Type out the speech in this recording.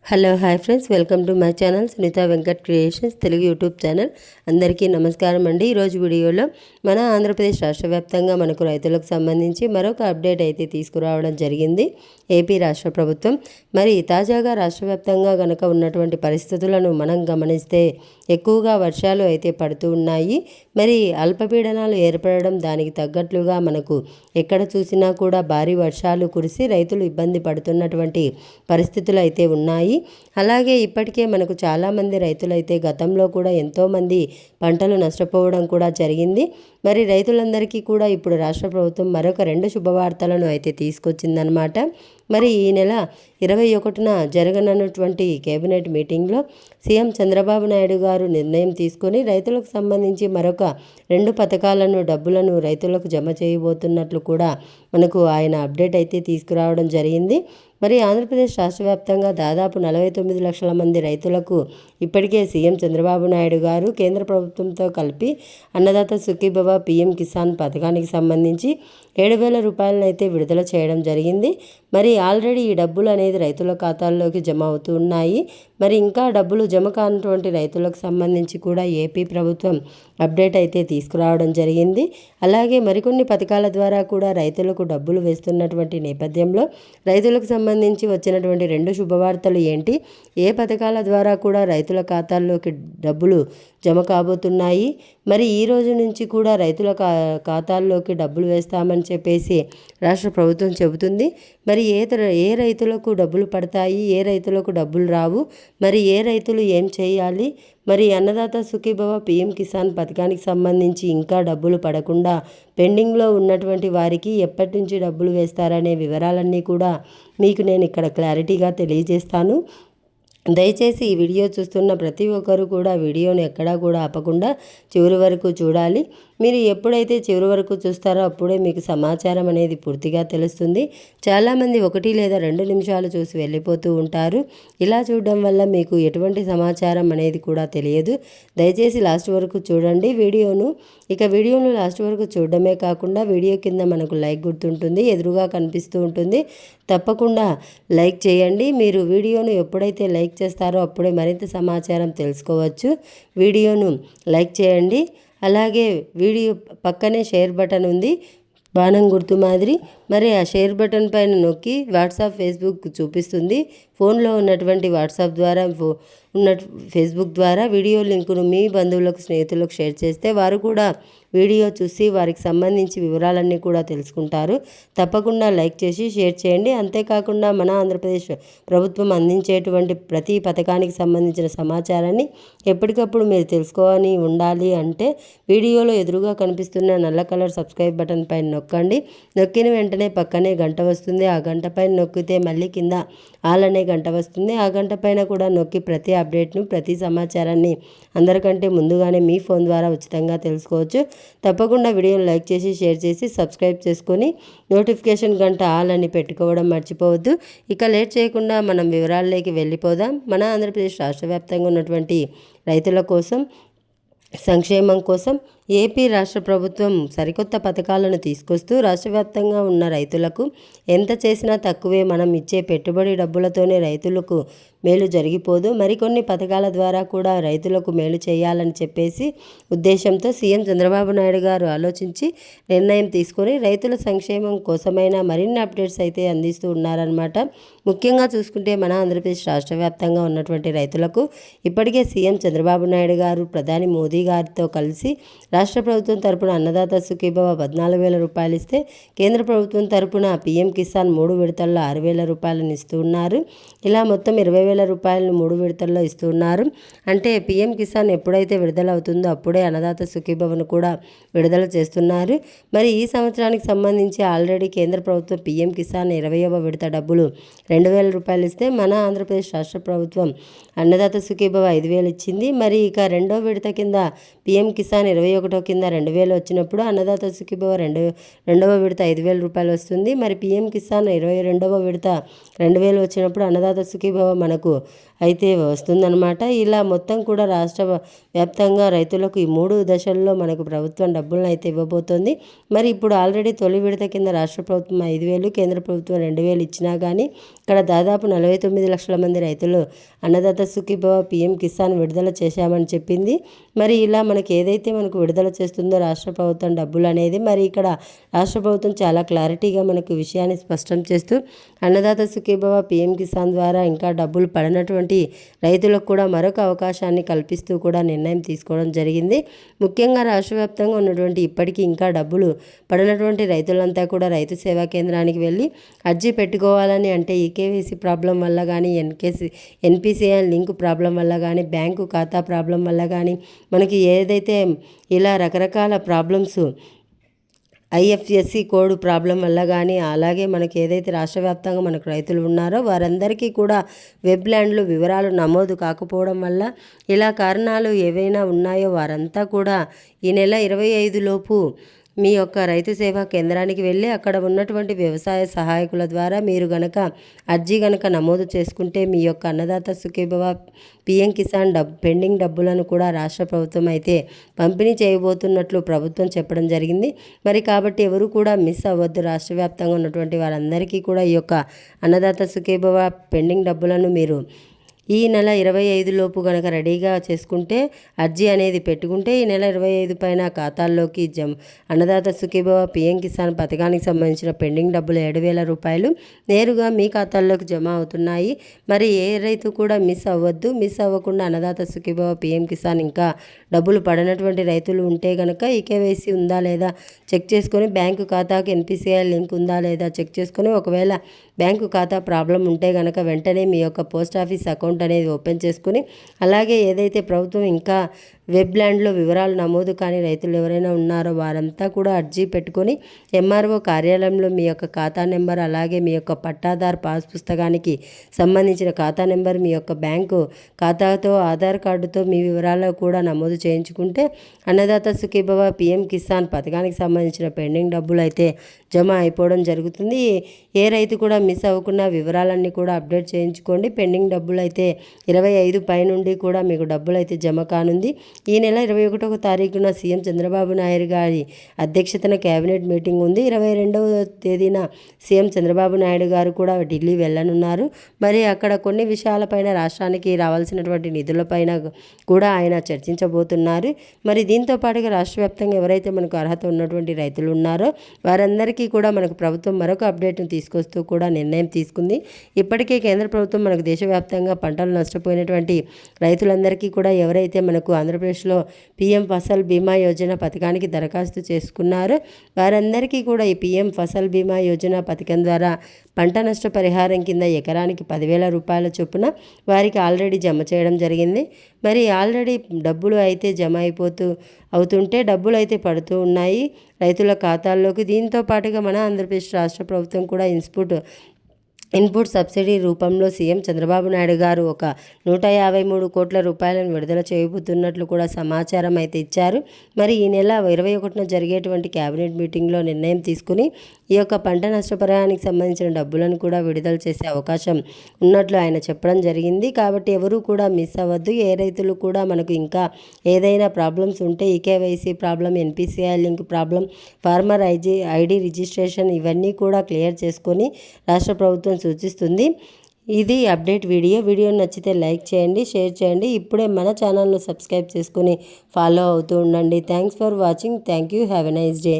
Hello hi friends, welcome to my channel Sunitha Venkat creations Telugu YouTube channel. అందరికీ నమస్కారం అండి. ఈరోజు వీడియోలో మన ఆంధ్రప్రదేశ్ రాష్ట్ర వ్యాప్తంగా మనకు రైతులకు సంబంధించి మరొక అప్డేట్ అయితే తీసుకురావడం జరిగింది ఏపీ రాష్ట్ర ప్రభుత్వం. మరి తాజాగా రాష్ట్ర వ్యాప్తంగా కనుక ఉన్నటువంటి పరిస్థితులను మనం గమనిస్తే ఎక్కువగా వర్షాలు అయితే పడుతూ ఉన్నాయి. మరి అల్పపీడనాలు ఏర్పడడం, దానికి తగ్గట్లుగా మనకు ఎక్కడ చూసినా కూడా భారీ వర్షాలు కురిసి రైతులు ఇబ్బంది పడుతున్నటువంటి పరిస్థితులు అయితే ఉన్నాయి. అలాగే ఇప్పటికే మనకు చాలామంది రైతులైతే గతంలో కూడా ఎంతోమంది పంటలు నష్టపోవడం కూడా జరిగింది. మరి రైతులందరికీ కూడా ఇప్పుడు రాష్ట్ర ప్రభుత్వం మరొక 2 శుభవార్తలను అయితే తీసుకొచ్చిందనమాట. మరి ఈ నెల 21న జరగనున్నటువంటి కేబినెట్ మీటింగ్లో సీఎం చంద్రబాబు నాయుడు గారు నిర్ణయం తీసుకొని రైతులకు సంబంధించి మరొక 2 పథకాలను డబ్బులను రైతులకు జమ చేయబోతున్నట్లు కూడా మనకు ఆయన అప్డేట్ అయితే తీసుకురావడం జరిగింది. మరి ఆంధ్రప్రదేశ్ రాష్ట్ర వ్యాప్తంగా దాదాపు 49 లక్షల మంది రైతులకు ఇప్పటికే సీఎం చంద్రబాబు నాయుడు గారు కేంద్ర ప్రభుత్వంతో కలిపి అన్నదాత సుఖీభవ పీఎం కిసాన్ పథకానికి సంబంధించి 7,000 రూపాయలను అయితే విడుదల చేయడం జరిగింది. మరి ఆల్రెడీ ఈ డబ్బులు అనేది రైతుల ఖాతాల్లోకి జమ అవుతూ ఉన్నాయి. మరి ఇంకా డబ్బులు జమ కానటువంటి రైతులకు సంబంధించి కూడా ఏపీ ప్రభుత్వం అప్డేట్ అయితే తీసుకురావడం జరిగింది. అలాగే మరికొన్ని పథకాల ద్వారా కూడా రైతులకు డబ్బులు వేస్తున్నటువంటి నేపథ్యంలో రైతులకు సంబంధించి వచ్చినటువంటి 2 శుభవార్తలు ఏంటి, ఏ పథకాల ద్వారా కూడా రైతుల ఖాతాల్లోకి డబ్బులు జమ కాబోతున్నాయి, మరి ఈ రోజు నుంచి కూడా రైతుల ఖాతాల్లోకి డబ్బులు వేస్తామని చెప్పేసి రాష్ట్ర ప్రభుత్వం చెబుతుంది. మరి ఏ రైతులకు డబ్బులు పడతాయి, ఏ రైతులకు డబ్బులు రావు, మరి ఏ రైతులు ఏం చేయాలి, మరి అన్నదాత సుఖీభవ పీఎం కిసాన్ పథకానికి సంబంధించి ఇంకా డబ్బులు పడకుండా పెండింగ్లో ఉన్నటువంటి వారికి ఎప్పటి నుంచి డబ్బులు వేస్తారనే వివరాలన్నీ కూడా మీకు నేను ఇక్కడ క్లారిటీగా తెలియజేస్తాను. దయచేసి ఈ వీడియో చూస్తున్న ప్రతి ఒక్కరు కూడా వీడియోని ఎక్కడా కూడా ఆపకుండా చివరి వరకు చూడాలి. మీరు ఎప్పుడైతే చివరి వరకు చూస్తారో అప్పుడే మీకు సమాచారం అనేది పూర్తిగా తెలుస్తుంది. చాలామంది 1 లేదా 2 నిమిషాలు చూసి వెళ్ళిపోతూ ఉంటారు. ఇలా చూడడం వల్ల మీకు ఎటువంటి సమాచారం అనేది కూడా తెలియదు. దయచేసి లాస్ట్ వరకు చూడండి వీడియోను. వీడియోను లాస్ట్ వరకు చూడడమే కాకుండా వీడియో కింద మనకు లైక్ గుర్తుంటుంది, ఎదురుగా కనిపిస్తూ ఉంటుంది. తప్పకుండా లైక్ చేయండి. మీరు వీడియోను ఎప్పుడైతే లైక్ చేస్తారో అప్పుడే మరింత సమాచారం తెలుసుకోవచ్చు. వీడియోను లైక్ చేయండి. అలాగే వీడియో పక్కనే షేర్ బటన్ ఉంది, బాణం గుర్తు మాదిరి. మరి ఆ షేర్ బటన్ పైన నొక్కి వాట్సాప్, ఫేస్బుక్ చూపిస్తుంది. ఫోన్లో ఉన్నటువంటి వాట్సాప్ ద్వారా ఫేస్బుక్ ద్వారా వీడియో లింకును మీ బంధువులకు, స్నేహితులకు షేర్ చేస్తే వారు కూడా వీడియో చూసి వారికి సంబంధించి వివరాలన్నీ కూడా తెలుసుకుంటారు. తప్పకుండా లైక్ చేసి షేర్ చేయండి. అంతేకాకుండా మన ఆంధ్రప్రదేశ్ ప్రభుత్వం అందించేటువంటి ప్రతి పథకానికి సంబంధించిన సమాచారాన్ని ఎప్పటికప్పుడు మీరు తెలుసుకోవాలి ఉండాలి అంటే వీడియోలో ఎదురుగా కనిపిస్తున్న నల్ల కలర్ సబ్స్క్రైబ్ బటన్ పైన నొక్కండి. నొక్కిన వెంటనే పక్కనే గంట వస్తుంది. ఆ గంట పైన నొక్కితే మళ్ళీ కింద ఆల్ అనే గంట వస్తుంది. ఆ గంట పైన కూడా నొక్కి ప్రతి అప్డేట్ను, ప్రతి సమాచారాన్ని అందరికంటే ముందుగానే మీ ఫోన్ ద్వారా ఉచితంగా తెలుసుకోవచ్చు. తప్పకుండా వీడియోని లైక్ చేసి షేర్ చేసి సబ్స్క్రైబ్ చేసుకొని నోటిఫికేషన్ గంట ఆల్ అని పెట్టుకోవడం మర్చిపోవద్దు. లేట్ చేయకుండా మనం వివరాల్లోకి వెళ్ళిపోదాం. మన ఆంధ్రప్రదేశ్ రాష్ట్ర వ్యాప్తంగా ఉన్నటువంటి రైతుల కోసం, సంక్షేమం కోసం ఏపీ రాష్ట్ర ప్రభుత్వం సరికొత్త పథకాలను తీసుకొస్తూ రాష్ట్ర వ్యాప్తంగా ఉన్న రైతులకు ఎంత చేసినా తక్కువే. మనం ఇచ్చే పెట్టుబడి డబ్బులతోనే రైతులకు మేలు జరిగిపోదు. మరికొన్ని పథకాల ద్వారా కూడా రైతులకు మేలు చేయాలని చెప్పేసి ఉద్దేశంతో సీఎం చంద్రబాబు నాయుడు గారు ఆలోచించి నిర్ణయం తీసుకొని రైతుల సంక్షేమం కోసమైనా మరిన్ని అప్డేట్స్ అయితే అందిస్తూ ఉన్నారనమాట. ముఖ్యంగా చూసుకుంటే మన ఆంధ్రప్రదేశ్ రాష్ట్ర వ్యాప్తంగా ఉన్నటువంటి రైతులకు ఇప్పటికే సీఎం చంద్రబాబు నాయుడు గారు ప్రధాని మోదీ గారితో కలిసి రాష్ట్ర ప్రభుత్వం తరపున అన్నదాత సుఖీభవ 14,000 రూపాయలు ఇస్తే కేంద్ర ప్రభుత్వం తరపున పీఎం కిసాన్ 3 విడతల్లో 6,000 రూపాయలను ఇస్తూ ఉన్నారు. ఇలా మొత్తం 20,000 రూపాయలను 3 విడతల్లో ఇస్తూ ఉన్నారు. అంటే పీఎం కిసాన్ ఎప్పుడైతే విడుదల అవుతుందో అప్పుడే అన్నదాత సుఖీభవను కూడా విడుదల చేస్తున్నారు. మరి ఈ సంవత్సరానికి సంబంధించి ఆల్రెడీ కేంద్ర ప్రభుత్వం పీఎం కిసాన్ 20వ విడత డబ్బులు 2,000 రూపాయలు ఇస్తే మన ఆంధ్రప్రదేశ్ రాష్ట్ర ప్రభుత్వం అన్నదాత సుఖీభవ 5,000 ఇచ్చింది. మరి రెండో విడత కింద పీఎం కిసాన్ 21 21 కింద 2000 వచ్చినప్పుడు అన్నదాత సుఖీభవ రెండవ విడత 5000 రూపాయలు వస్తుంది. మరి పీఎం కిసాన్ 22వ విడత 2000 వచ్చినప్పుడు అన్నదాత సుఖీభవ మనకు అయితే వస్తుందన్నమాట. ఇలా మొత్తం కూడా రాష్ట్ర వ్యాప్తంగా రైతులకు ఈ 3 దశల్లో మనకు ప్రభుత్వం డబ్బులను అయితే ఇవ్వబోతోంది. మరి ఇప్పుడు ఆల్రెడీ తొలి విడత కింద రాష్ట్ర ప్రభుత్వం 5000, కేంద్ర ప్రభుత్వం 2000 ఇచ్చినా కానీ ఇక్కడ దాదాపు 49 లక్షల మంది రైతులు అన్నదాత సుఖీభవ పీఎం కిసాన్ విడుదల చేశామని చెప్పింది. మరి ఇలా మనకి ఏదైతే మనకు విడుదల చేస్తుందో రాష్ట్ర ప్రభుత్వం డబ్బులు అనేది, మరి ఇక్కడ రాష్ట్ర ప్రభుత్వం చాలా క్లారిటీగా మనకు విషయాన్ని స్పష్టం చేస్తూ అన్నదాత సుఖీభవ పీఎం కిసాన్ ద్వారా ఇంకా డబ్బులు పడినటువంటి రైతులకు కూడా మరొక అవకాశాన్ని కల్పిస్తూ కూడా నిర్ణయం తీసుకోవడం జరిగింది. ముఖ్యంగా రాష్ట్ర వ్యాప్తంగా ఉన్నటువంటి ఇప్పటికీ ఇంకా డబ్బులు పడినటువంటి రైతులంతా కూడా రైతు సేవా కేంద్రానికి వెళ్ళి అర్జీ పెట్టుకోవాలని, అంటే ఈకేవైసీ ప్రాబ్లం వల్ల కానీ, ఎన్పిసిఐ లింక్ ప్రాబ్లం వల్ల కానీ, బ్యాంకు ఖాతా ప్రాబ్లం వల్ల కానీ, మనకి ఏదైతే ఇలా రకరకాల ప్రాబ్లమ్స్ ఐఎఫ్ఎస్సి కోడ్ ప్రాబ్లం వల్ల కానీ, అలాగే మనకి ఏదైతే రాష్ట్ర వ్యాప్తంగా మనకు రైతులు ఉన్నారో వారందరికీ కూడా వెబ్ ల్యాండ్లో వివరాలు నమోదు కాకపోవడం వల్ల ఇలా కారణాలు ఏవైనా ఉన్నాయో వారంతా కూడా ఈ నెల 25 లోపు మీ యొక్క రైతు సేవా కేంద్రానికి వెళ్ళి అక్కడ ఉన్నటువంటి వ్యవసాయ సహాయకుల ద్వారా మీరు గనక అర్జీ గనక నమోదు చేసుకుంటే మీ యొక్క అన్నదాత సుఖీభవ పీఎం కిసాన్ పెండింగ్ డబ్బులను కూడా రాష్ట్ర ప్రభుత్వం అయితే పంపిణీ చేయబోతున్నట్లు ప్రభుత్వం చెప్పడం జరిగింది. మరి కాబట్టి ఎవరు కూడా మిస్ అవ్వద్దు. రాష్ట్ర వ్యాప్తంగా ఉన్నటువంటి వారందరికీ కూడా ఈ యొక్క అన్నదాత సుఖీభవ పెండింగ్ డబ్బులను మీరు ఈ నెల 25 లోపు కనుక రెడీగా చేసుకుంటే, అర్జీ అనేది పెట్టుకుంటే ఈ నెల 25 పైన ఖాతాల్లోకి అన్నదాత సుఖీభవ పీఎం కిసాన్ పథకానికి సంబంధించిన పెండింగ్ డబ్బులు 7,000 రూపాయలు నేరుగా మీ ఖాతాల్లోకి జమ అవుతున్నాయి. మరి ఏ రైతు కూడా మిస్ అవ్వద్దు. మిస్ అవ్వకుండా అన్నదాత సుఖీభవ పీఎం కిసాన్ ఇంకా డబ్బులు పడినటువంటి రైతులు ఉంటే కనుక ఈకేవైసీ ఉందా లేదా చెక్ చేసుకొని, బ్యాంకు ఖాతాకి ఎన్పిసిఐ లింక్ ఉందా లేదా చెక్ చేసుకొని, ఒకవేళ బ్యాంకు ఖాతా ప్రాబ్లం ఉంటే కనుక వెంటనే మీ యొక్క పోస్ట్ ఆఫీస్ అకౌంట్ అనేది ఓపెన్ చేసుకుని, అలాగే ఏదైతే ప్రభుత్వం ఇంకా వెబ్ ల్యాండ్లో వివరాలు నమోదు కానీ రైతులు ఎవరైనా ఉన్నారో వారంతా కూడా అర్జీ పెట్టుకొని ఎంఆర్ఓ కార్యాలయంలో మీ యొక్క ఖాతా నెంబర్, అలాగే మీ యొక్క పట్టాదార్ పాస్ పుస్తకానికి సంబంధించిన ఖాతా నెంబర్, మీ యొక్క బ్యాంకు ఖాతాతో ఆధార్ కార్డుతో మీ వివరాలు కూడా నమోదు చేయించుకుంటే అన్నదాత సుఖీభవ పీఎం కిసాన్ పథకానికి సంబంధించిన పెండింగ్ డబ్బులు అయితే జమ అయిపోవడం జరుగుతుంది. ఏ రైతు కూడా మిస్ అవ్వకుండా వివరాలన్నీ కూడా అప్డేట్ చేయించుకోండి. పెండింగ్ డబ్బులు అయితే 25 పై నుండి కూడా మీకు డబ్బులు అయితే జమ కానుంది. ఈ నెల 21వ తారీఖున సీఎం చంద్రబాబు నాయుడు గారి అధ్యక్షతన కేబినెట్ మీటింగ్ ఉంది. 22వ తేదీన సీఎం చంద్రబాబు నాయుడు గారు కూడా ఢిల్లీ వెళ్ళనున్నారు. మరి అక్కడ కొన్ని విషయాలపైన రాష్ట్రానికి రావాల్సినటువంటి నిధులపైన కూడా ఆయన చర్చించబోతున్నారు. మరి దీంతో పాటుగా రాష్ట్ర వ్యాప్తంగా ఎవరైతే మనకు అర్హత ఉన్నటువంటి రైతులు ఉన్నారో వారందరికీ కూడా మనకు ప్రభుత్వం మరొక అప్డేట్ను తీసుకొస్తూ కూడా నిర్ణయం తీసుకుంది. ఇప్పటికే కేంద్ర ప్రభుత్వం మనకు దేశవ్యాప్తంగా పంటలు నష్టపోయినటువంటి రైతులందరికీ కూడా ఎవరైతే మనకు ఆంధ్రప్రదేశ్లో పీఎం ఫసల్ బీమా యోజన పథకానికి దరఖాస్తు చేసుకున్నారో వారందరికీ కూడా ఈ పీఎం ఫసల్ బీమా యోజన పథకం ద్వారా పంట నష్ట పరిహారం కింద ఎకరానికి 10,000 రూపాయల చొప్పున వారికి ఆల్రెడీ జమ చేయడం జరిగింది. మరి ఆల్రెడీ డబ్బులు అయితే జమ అవుతుంటే డబ్బులు అయితే పడుతూ ఉన్నాయి రైతుల ఖాతాల్లోకి. దీంతో పాటుగా మన ఆంధ్రప్రదేశ్ రాష్ట్ర ప్రభుత్వం కూడా ఇన్పుట్ సబ్సిడీ రూపంలో సీఎం చంద్రబాబు నాయుడు గారు ఒక 153 కోట్ల రూపాయలను విడుదల చేయబోతున్నట్లు కూడా సమాచారం అయితే ఇచ్చారు. మరి ఈ నెల 21న జరిగేటువంటి కేబినెట్ మీటింగ్లో నిర్ణయం తీసుకుని ఈ యొక్క పంట నష్టపరిహారానికి సంబంధించిన డబ్బులను కూడా విడుదల చేసే అవకాశం ఉన్నట్లు ఆయన చెప్పడం జరిగింది. కాబట్టి ఎవరు కూడా మిస్ అవ్వద్దు. ఏ రైతులు కూడా మనకు ఇంకా ఏదైనా ప్రాబ్లమ్స్ ఉంటే eKYC problem, NPCI link problem, farmer ID registration ఇవన్నీ కూడా క్లియర్ చేసుకొని రాష్ట్ర ప్రభుత్వం సూచిస్తుంది. ఇది అప్డేట్ వీడియో నచ్చితే లైక్ చేయండి, షేర్ చేయండి. ఇప్పుడే మన ఛానల్ను సబ్స్క్రైబ్ చేసుకొని ఫాలో అవుతూ ఉండండి. Thanks for watching. Thank you. Have a nice day.